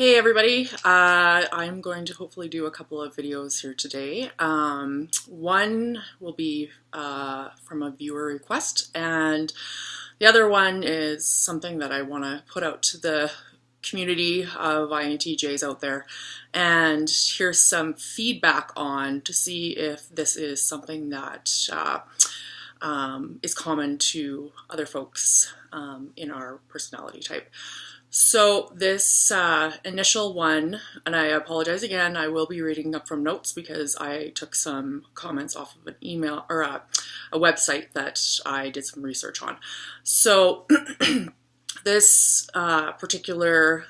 Hey everybody, I'm going to hopefully do a couple of videos here today. One will be from a viewer request, and the other one is something that I want to put out to the community of INTJs out there and hear some feedback on to see if this is something that is common to other folks in our personality type. So this initial one, and I apologize again, I will be reading up from notes because I took some comments off of an email or a website that I did some research on. So this particular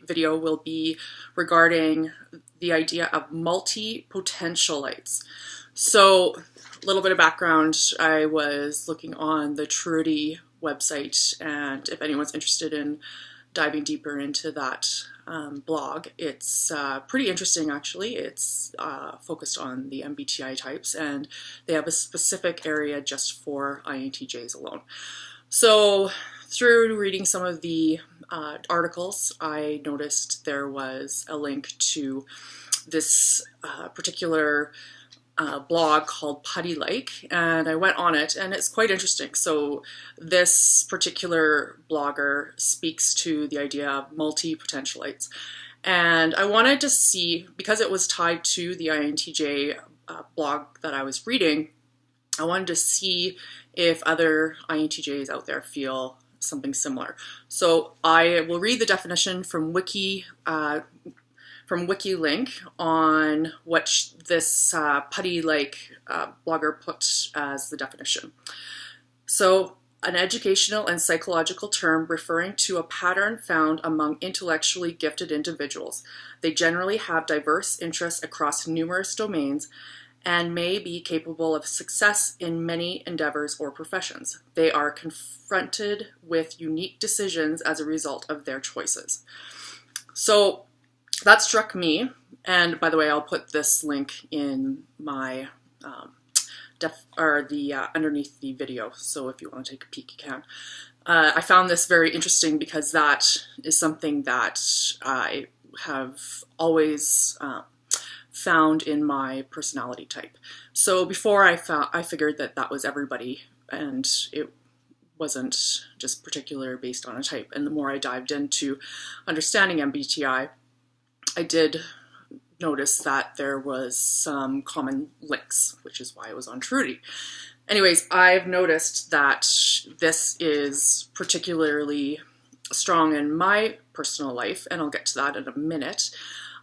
video will be regarding the idea of multipotentialites. So a little bit of background, I was looking on the Truity website, and if anyone's interested in diving deeper into that blog, it's pretty interesting actually. It's focused on the MBTI types, and they have a specific area just for INTJs alone. So through reading some of the articles, I noticed there was a link to this particular blog called Puttylike, and I went on it, and it's quite interesting. So this particular blogger speaks to the idea of multipotentialites, and I wanted to see, because it was tied to the INTJ blog that I was reading, I wanted to see if other INTJs out there feel something similar. So I will read the definition from WikiLink on what this Puttylike blogger put as the definition. So, an educational and psychological term referring to a pattern found among intellectually gifted individuals. They generally have diverse interests across numerous domains and may be capable of success in many endeavors or professions. They are confronted with unique decisions as a result of their choices. So, that struck me, and by the way, I'll put this link in my underneath the video, so if you want to take a peek, you can. I found this very interesting because that is something that I have always found in my personality type. So before I figured that that was everybody, and it wasn't just particular based on a type. And the more I dived into understanding MBTI, I did notice that there was some common links, which is why I was on Truity. Anyways, I've noticed that this is particularly strong in my personal life, and I'll get to that in a minute.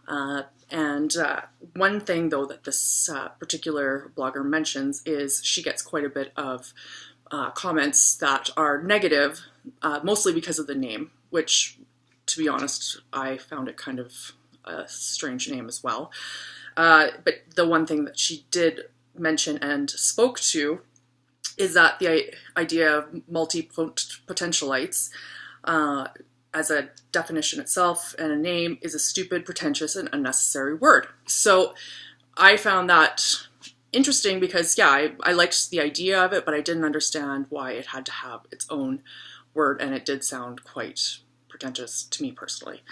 One thing, though, that this particular blogger mentions is she gets quite a bit of comments that are negative, mostly because of the name, which, to be honest, I found it kind of a strange name as well. But the one thing that she did mention and spoke to is that the idea of multipotentialites as a definition itself and a name is a stupid, pretentious, and unnecessary word. So I found that interesting because, yeah, I liked the idea of it, but I didn't understand why it had to have its own word, and it did sound quite pretentious to me personally.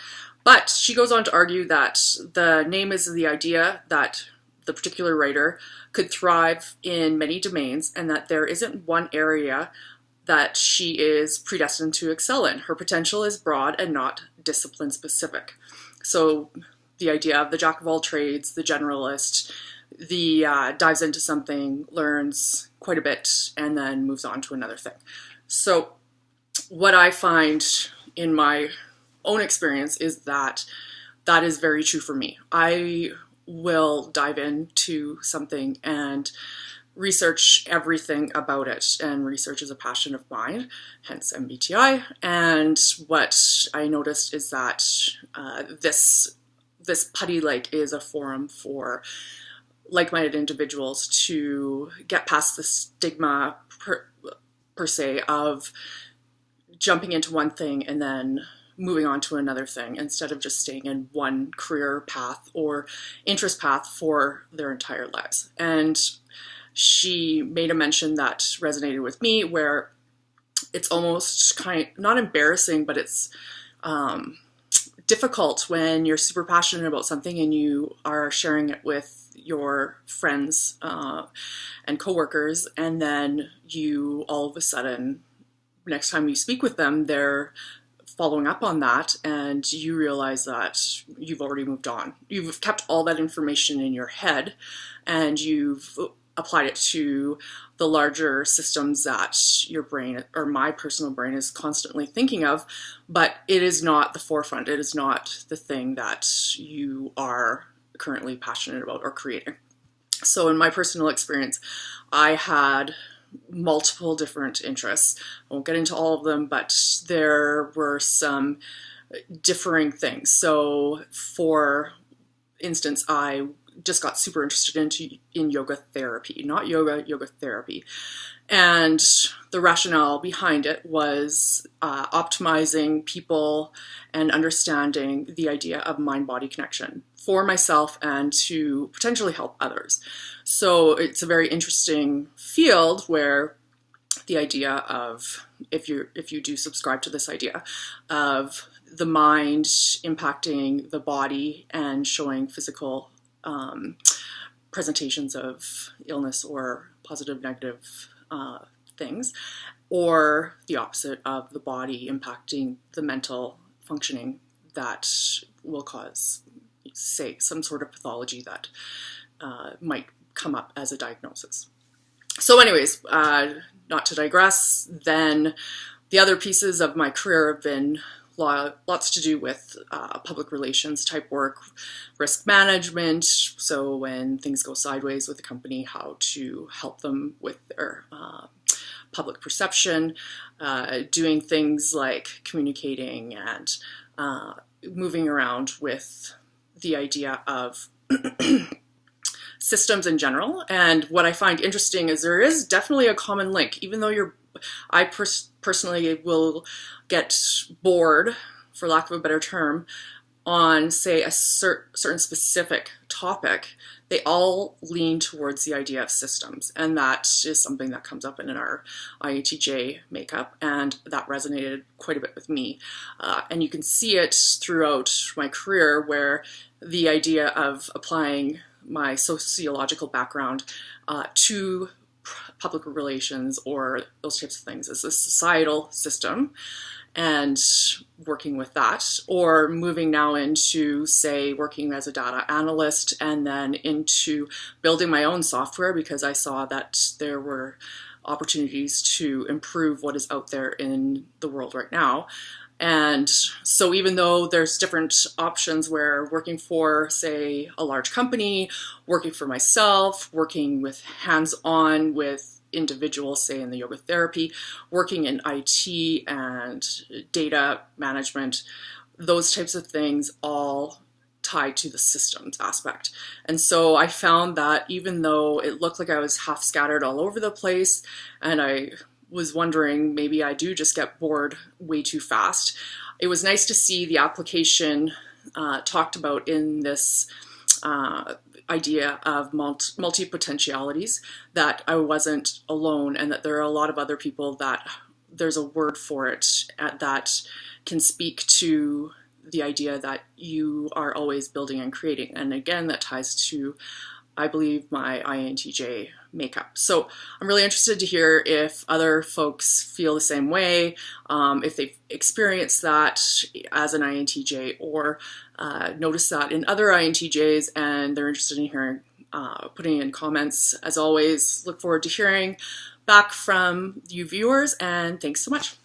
But she goes on to argue that the name is the idea that the particular writer could thrive in many domains, and that there isn't one area that she is predestined to excel in. Her potential is broad and not discipline specific. So the idea of the jack of all trades, the generalist, the dives into something, learns quite a bit, and then moves on to another thing. So what I find in my own experience is that that is very true for me. I will dive into something and research everything about it, and research is a passion of mine, hence MBTI. And what I noticed is that this Puttylike is a forum for like-minded individuals to get past the stigma per se of jumping into one thing and then moving on to another thing, instead of just staying in one career path or interest path for their entire lives. And she made a mention that resonated with me, where it's almost not embarrassing, but it's difficult when you're super passionate about something and you are sharing it with your friends and coworkers, and then you all of a sudden, next time you speak with them, they're following up on that, and you realize that you've already moved on. You've kept all that information in your head, and you've applied it to the larger systems that your brain, or my personal brain, is constantly thinking of, but it is not the forefront. It is not the thing that you are currently passionate about or creating. So in my personal experience, I had multiple different interests. I won't get into all of them, but there were some differing things. So for instance, I just got super interested in yoga therapy, not yoga, yoga therapy. And the rationale behind it was optimizing people and understanding the idea of mind-body connection for myself and to potentially help others. So it's a very interesting field where the idea of, if you do subscribe to this idea of the mind impacting the body and showing physical presentations of illness or positive, negative things, or the opposite of the body impacting the mental functioning that will cause, say, some sort of pathology that might come up as a diagnosis. So anyways, not to digress, then the other pieces of my career have been lots to do with public relations type work, risk management, so when things go sideways with a company, how to help them with their public perception, doing things like communicating and moving around with the idea of systems in general. And what I find interesting is there is definitely a common link, even though I personally will get bored, for lack of a better term, on, say, a certain specific topic. They all lean towards the idea of systems, and that is something that comes up in our INTJ makeup, and that resonated quite a bit with me. And you can see it throughout my career, where the idea of applying my sociological background to public relations or those types of things is a societal system, and working with that, or moving now into, say, working as a data analyst and then into building my own software because I saw that there were opportunities to improve what is out there in the world right now. And so even though there's different options where working for, say, a large company, working for myself, working with hands-on with individuals, say in the yoga therapy, working in IT and data management, those types of things all tied to the systems aspect. And so I found that even though it looked like I was half scattered all over the place, and I was wondering maybe I do just get bored way too fast, it was nice to see the application talked about in this idea of multipotentialities, that I wasn't alone and that there are a lot of other people that there's a word for it that can speak to the idea that you are always building and creating. And again, that ties to, I believe, my INTJ makeup. So I'm really interested to hear if other folks feel the same way, if they've experienced that as an INTJ or noticed that in other INTJs, and they're interested in hearing, putting in comments. As always, look forward to hearing back from you viewers, and thanks so much.